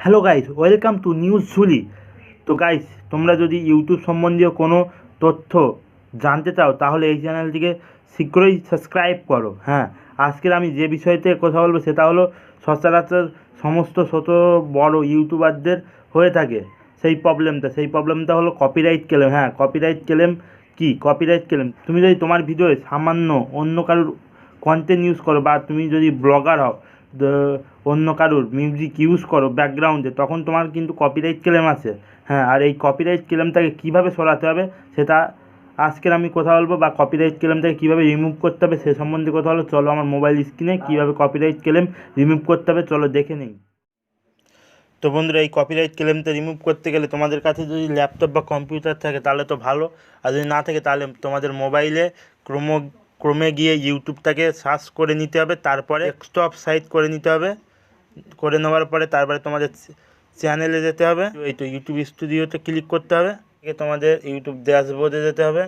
Hello guys, welcome to news Jhuli. তো guys, তোমরা যদি ইউটিউব সম্বন্ধীয় কোনো তথ্য জানতে চাও তাহলে এই চ্যানেলটিকে শীঘ্রই সাবস্ক্রাইব করো। হ্যাঁ, আজকের আমি যে বিষয়তে কথা বলবো সেটা হলো সচরাচর সমস্ত ছোট বড় ইউটিউবারদের হয়ে থাকে সেই প্রবলেমটা হলো কপিরাইট ক্লেম। হ্যাঁ, কপিরাইট ক্লেম কি? কপিরাইট ক্লেম, তুমি যদি তোমার ভিডিওয়ে সামান্য অন্য কারোর কন্টেন্ট ইউজ করো বা তুমি যদি ব্লগার হও, অন্য কারোর মিউজিক ইউজ করো ব্যাকগ্রাউন্ডে, তখন তোমার কিন্তু কপিরাইট ক্লেম আছে। হ্যাঁ, আর এই কপিরাইট ক্লেমটাকে কীভাবে সরাতে হবে সেটা আজকের আমি কথা বলবো, বা কপিরাইট ক্লেমটাকে কীভাবে রিমুভ করতে হবে সে সম্বন্ধে কথা হলো। চলো আমার মোবাইল স্ক্রিনে কীভাবে কপিরাইট ক্লেম রিমুভ করতে হবে চলো দেখে নিই। তো বন্ধুরা, এই কপিরাইট ক্লেমটা রিমুভ করতে গেলে তোমাদের কাছে যদি ল্যাপটপ বা কম্পিউটার থাকে তাহলে তো ভালো, আর যদি না থাকে তাহলে তোমাদের মোবাইলে ক্রমে গিয়ে ইউটিউবটাকে সার্চ করে নিতে হবে, তারপরে ডেস্কটপ সাইট করে নিতে হবে। করে নেওয়ার পরে তারপরে তোমাদের চ্যানেলে যেতে হবে, এই তো ইউটিউব স্টুডিওতে ক্লিক করতে হবে, তোমাদের ইউটিউব ড্যাশবোর্ডে যেতে হবে।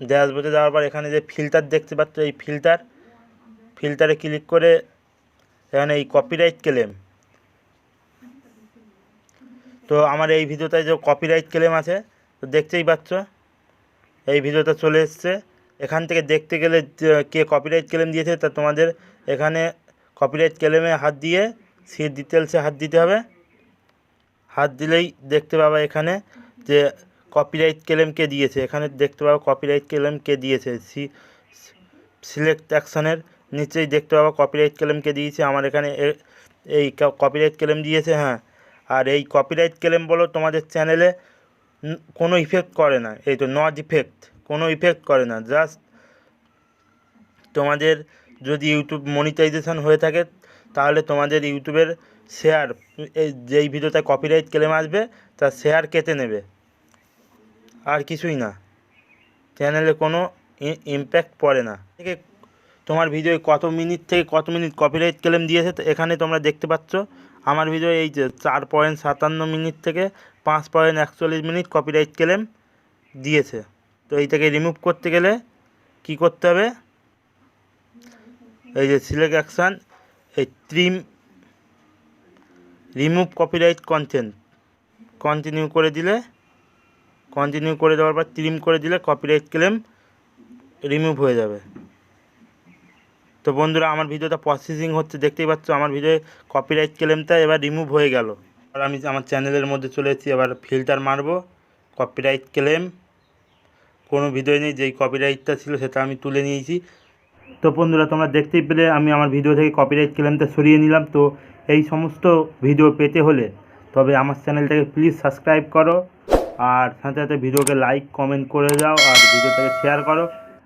ড্যাশবোর্ডে যাওয়ার পর এখানে যে ফিল্টার দেখতে পাচ্ছ, এই ফিল্টারে ক্লিক করে এখানে এই কপিরাইট ক্লেম, তো আমার এই ভিডিওটায় যে কপিরাইট ক্লেম আছে তো দেখতেই পাচ্ছ এই ভিডিওটা চলে এসছে। এখান থেকে দেখতে গেলে কে কপিরাইট ক্লেম দিয়েছে তা তোমাদের এখানে কপিরাইট ক্লেমে হাত দিয়ে সি ডিটেলসে হাত দিতে হবে। হাত দিলেই দেখতে পাবা এখানে যে কপিরাইট ক্লেম কে দিয়েছে, এখানে দেখতে পাবো কপিরাইট ক্লেম কে দিয়েছে। সিলেক্ট অ্যাকশনের নিচেই দেখতে পাবো কপিরাইট ক্লেম কে দিয়েছে। আমার এখানে এই কপিরাইট ক্লেম দিয়েছে। হ্যাঁ, আর এই কপিরাইট ক্লেম বলো তোমাদের চ্যানেলে কোনো ইফেক্ট করে না, এই তো নট ইফেক্ট, কোনো ইফেক্ট করে না। জাস্ট তোমাদের যদি ইউটিউব মনিটাইজেশন হয়ে থাকে তাহলে তোমাদের ইউটিউবের শেয়ার, এই যেই ভিডিওতে কপিরাইট ক্লেম আসবে তার শেয়ার কেটে নেবে, আর কিছুই না। চ্যানেলে কোনো ইমপ্যাক্ট পড়ে না। থেকে তোমার ভিডিওয় কত মিনিট থেকে কত মিনিট কপিরাইট ক্লেম দিয়েছে তো এখানে তোমরা দেখতে পাচ্ছ। আমার ভিডিও এই যে 4.57 মিনিট থেকে 5.41 মিনিট কপিরাইট ক্লেম দিয়েছে। তো এইটাকে রিমুভ করতে গেলে কি করতে হবে, এই যে সিলেক্ট অ্যাকশান, এই রিমুভ কপিরাইট কন্টেন্ট কন্টিনিউ করে দেওয়ার পর ট্রিম করে দিলে কপিরাইট ক্লেম রিমুভ হয়ে যাবে। তো বন্ধুরা, আমার ভিডিওটা প্রসেসিং হচ্ছে, দেখতেই পাচ্ছ আমার ভিডিওয়ে কপিরাইট ক্লেমটা এবার রিমুভ হয়ে গেল। আর আমি আমার চ্যানেলের মধ্যে চলে এসেছি, এবার ফিল্টার মারবো। কপিরাইট ক্লেম কোনো ভিডিও নেই, যেই কপিরাইটটা ছিল সেটা আমি তুলে নিয়েছি। তো বন্ধুরা, তোমরা দেখতেই পেলে আমি আমার ভিডিও থেকে কপিরাইট ক্লেমটা সরিয়ে নিলাম। তো এই সমস্ত ভিডিও পেতে হলে তবে আমার চ্যানেলটাকে প্লিজ সাবস্ক্রাইব করো, আর সাথে সাথে ভিডিওকে লাইক কমেন্ট করে দাও, আর ভিডিওটাকে শেয়ার করো।